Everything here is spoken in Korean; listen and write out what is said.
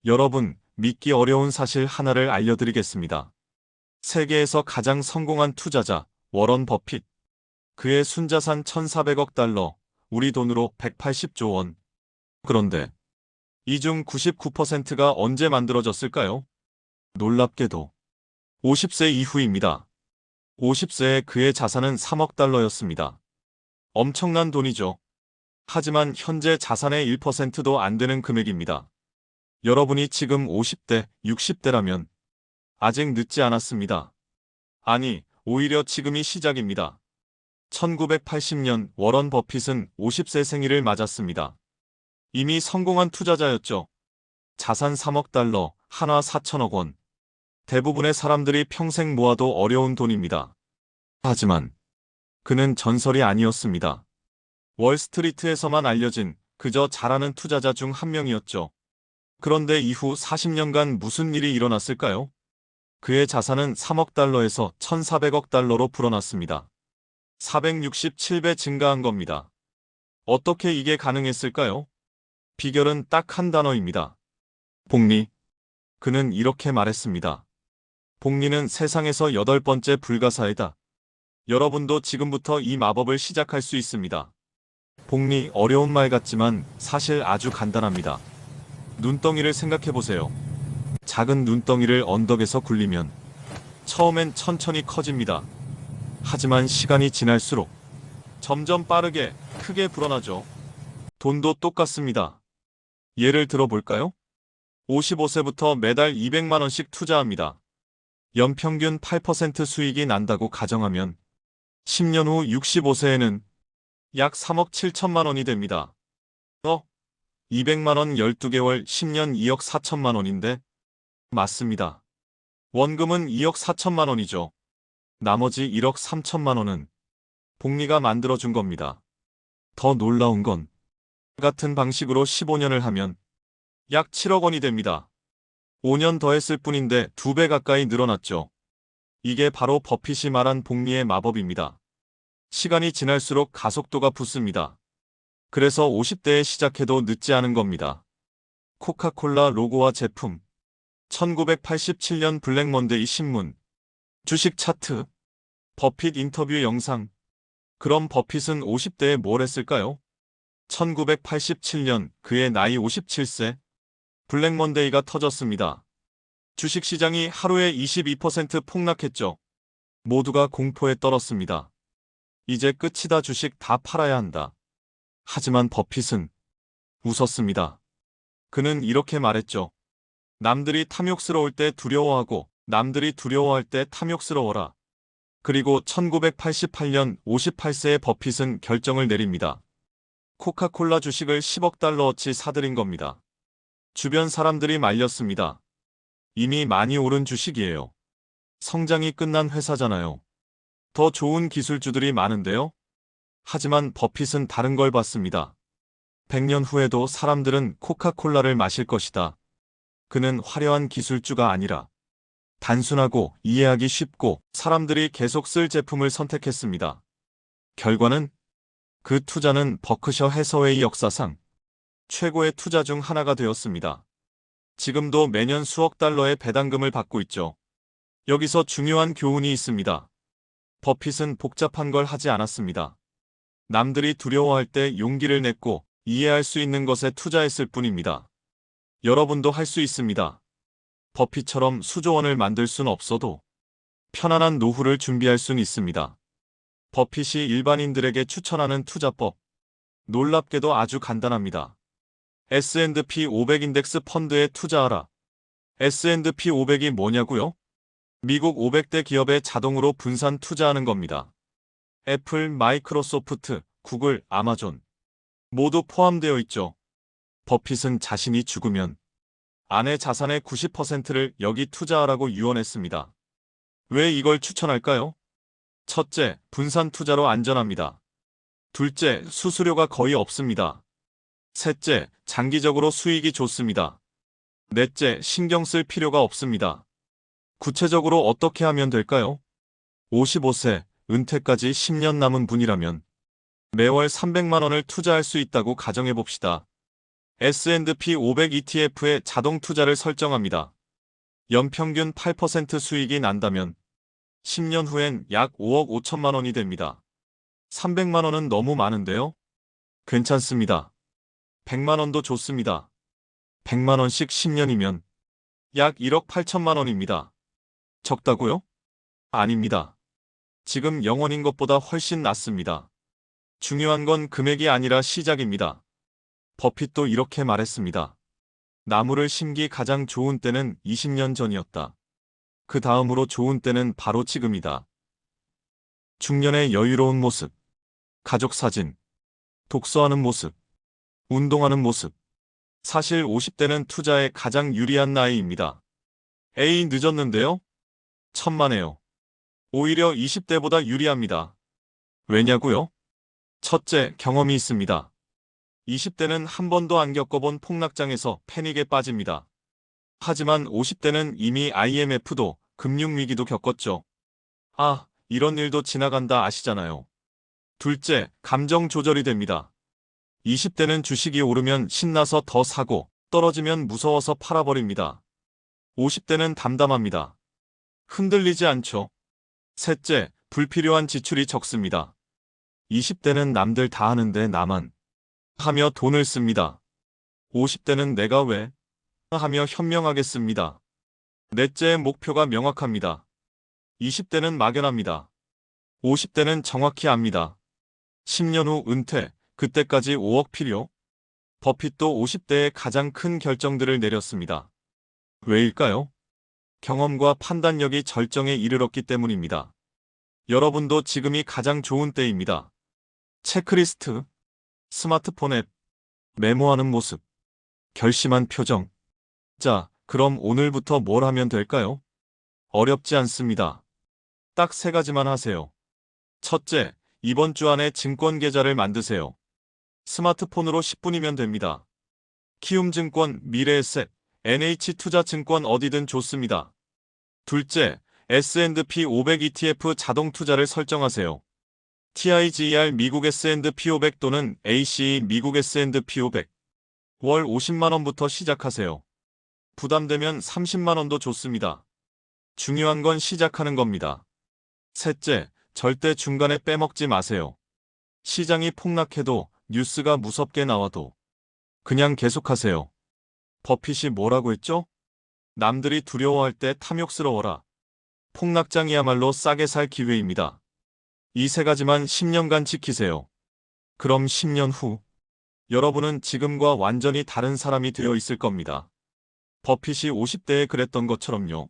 여러분, 믿기 어려운 사실 하나를 알려드리겠습니다. 세계에서 가장 성공한 투자자, 워런 버핏. 그의 순자산 1,400억 달러, 우리 돈으로 180조 원. 그런데 이 중 99%가 언제 만들어졌을까요? 놀랍게도 50세 이후입니다. 50세에 그의 자산은 3억 달러였습니다. 엄청난 돈이죠. 하지만 현재 자산의 1%도 안 되는 금액입니다. 여러분이 지금 50대, 60대라면 아직 늦지 않았습니다. 아니, 오히려 지금이 시작입니다. 1980년 워런 버핏은 50세 생일을 맞았습니다. 이미 성공한 투자자였죠. 자산 3억 달러, 한화 4천억 원. 대부분의 사람들이 평생 모아도 어려운 돈입니다. 하지만 그는 전설이 아니었습니다. 월스트리트에서만 알려진 그저 잘하는 투자자 중 한 명이었죠. 그런데 이후 40년간 무슨 일이 일어났을까요? 그의 자산은 3억 달러에서 1,400억 달러로 불어났습니다. 467배 증가한 겁니다. 어떻게 이게 가능했을까요? 비결은 딱 한 단어입니다. 복리. 그는 이렇게 말했습니다. 복리는 세상에서 8번째 불가사의다. 여러분도 지금부터 이 마법을 시작할 수 있습니다. 복리, 어려운 말 같지만 사실 아주 간단합니다. 눈덩이를 생각해보세요. 작은 눈덩이를 언덕에서 굴리면 처음엔 천천히 커집니다. 하지만 시간이 지날수록 점점 빠르게 크게 불어나죠. 돈도 똑같습니다. 예를 들어볼까요? 55세부터 매달 200만 원씩 투자합니다. 연평균 8% 수익이 난다고 가정하면 10년 후 65세에는 약 3억 7천만 원이 됩니다. 200만 원 12개월 10년 2억 4천만 원인데? 맞습니다. 원금은 2억 4천만 원이죠. 나머지 1억 3천만 원은 복리가 만들어준 겁니다. 더 놀라운 건 같은 방식으로 15년을 하면 약 7억 원이 됩니다. 5년 더 했을 뿐인데 2배 가까이 늘어났죠. 이게 바로 버핏이 말한 복리의 마법입니다. 시간이 지날수록 가속도가 붙습니다. 그래서 50대에 시작해도 늦지 않은 겁니다. 코카콜라 로고와 제품. 1987년 블랙먼데이 신문. 주식 차트. 버핏 인터뷰 영상. 그럼 버핏은 50대에 뭘 했을까요? 1987년 그의 나이 57세. 블랙먼데이가 터졌습니다. 주식시장이 하루에 22% 폭락했죠. 모두가 공포에 떨었습니다. 이제 끝이다, 주식 다 팔아야 한다. 하지만 버핏은 웃었습니다. 그는 이렇게 말했죠. 남들이 탐욕스러울 때 두려워하고 남들이 두려워할 때 탐욕스러워라. 그리고 1988년 58세의 버핏은 결정을 내립니다. 코카콜라 주식을 10억 달러어치 사들인 겁니다. 주변 사람들이 말렸습니다. 이미 많이 오른 주식이에요. 성장이 끝난 회사잖아요. 더 좋은 기술주들이 많은데요? 하지만 버핏은 다른 걸 봤습니다. 100년 후에도 사람들은 코카콜라를 마실 것이다. 그는 화려한 기술주가 아니라 단순하고 이해하기 쉽고 사람들이 계속 쓸 제품을 선택했습니다. 결과는 그 투자는 버크셔 해서웨이 역사상 최고의 투자 중 하나가 되었습니다. 지금도 매년 수억 달러의 배당금을 받고 있죠. 여기서 중요한 교훈이 있습니다. 버핏은 복잡한 걸 하지 않았습니다. 남들이 두려워할 때 용기를 냈고 이해할 수 있는 것에 투자했을 뿐입니다. 여러분도 할 수 있습니다. 버핏처럼 수조 원을 만들 순 없어도 편안한 노후를 준비할 순 있습니다. 버핏이 일반인들에게 추천하는 투자법. 놀랍게도 아주 간단합니다. S&P 500 인덱스 펀드에 투자하라. S&P 500이 뭐냐고요? 미국 500대 기업에 자동으로 분산 투자하는 겁니다. 애플, 마이크로소프트, 구글, 아마존 모두 포함되어 있죠. 버핏은 자신이 죽으면 아내 자산의 90%를 여기 투자하라고 유언했습니다. 왜 이걸 추천할까요? 첫째, 분산 투자로 안전합니다. 둘째, 수수료가 거의 없습니다. 셋째, 장기적으로 수익이 좋습니다. 넷째, 신경 쓸 필요가 없습니다. 구체적으로 어떻게 하면 될까요? 55세, 은퇴까지 10년 남은 분이라면 매월 300만 원을 투자할 수 있다고 가정해 봅시다. S&P 500 ETF에 자동 투자를 설정합니다. 연평균 8% 수익이 난다면 10년 후엔 약 5억 5천만 원이 됩니다. 300만 원은 너무 많은데요? 괜찮습니다. 100만 원도 좋습니다. 100만 원씩 10년이면 약 1억 8천만 원입니다. 적다고요? 아닙니다. 지금 영원인 것보다 훨씬 낫습니다. 중요한 건 금액이 아니라 시작입니다. 버핏도 이렇게 말했습니다. 나무를 심기 가장 좋은 때는 20년 전이었다. 그 다음으로 좋은 때는 바로 지금이다. 중년의 여유로운 모습, 가족 사진, 독서하는 모습, 운동하는 모습. 사실 50대는 투자에 가장 유리한 나이입니다. 에이, 늦었는데요? 천만에요. 오히려 20대보다 유리합니다. 왜냐고요? 첫째, 경험이 있습니다. 20대는 한 번도 안 겪어본 폭락장에서 패닉에 빠집니다. 하지만 50대는 이미 IMF도 금융위기도 겪었죠. 아, 이런 일도 지나간다 아시잖아요. 둘째, 감정 조절이 됩니다. 20대는 주식이 오르면 신나서 더 사고 떨어지면 무서워서 팔아버립니다. 50대는 담담합니다. 흔들리지 않죠. 셋째, 불필요한 지출이 적습니다. 20대는 남들 다 하는데 나만 하며 돈을 씁니다. 50대는 내가 왜 하며 현명하게 씁니다. 넷째, 목표가 명확합니다. 20대는 막연합니다. 50대는 정확히 압니다. 10년 후 은퇴, 그때까지 5억 필요? 버핏도 50대에 가장 큰 결정들을 내렸습니다. 왜일까요? 경험과 판단력이 절정에 이르렀기 때문입니다. 여러분도 지금이 가장 좋은 때입니다. 체크리스트, 스마트폰 앱, 메모하는 모습, 결심한 표정. 자, 그럼 오늘부터 뭘 하면 될까요? 어렵지 않습니다. 딱 3가지만 하세요. 첫째, 이번 주 안에 증권 계좌를 만드세요. 스마트폰으로 10분이면 됩니다. 키움증권, 미래에셋, NH투자증권 어디든 좋습니다. 둘째, S&P 500 ETF 자동 투자를 설정하세요. TIGR 미국 S&P 500 또는 ACE 미국 S&P 500. 월 50만 원부터 시작하세요. 부담되면 30만 원도 좋습니다. 중요한 건 시작하는 겁니다. 셋째, 절대 중간에 빼먹지 마세요. 시장이 폭락해도 뉴스가 무섭게 나와도 그냥 계속하세요. 버핏이 뭐라고 했죠? 남들이 두려워할 때 탐욕스러워라. 폭락장이야말로 싸게 살 기회입니다. 이 3가지만 10년간 지키세요. 그럼 10년 후 여러분은 지금과 완전히 다른 사람이 되어 있을 겁니다. 버핏이 50대에 그랬던 것처럼요.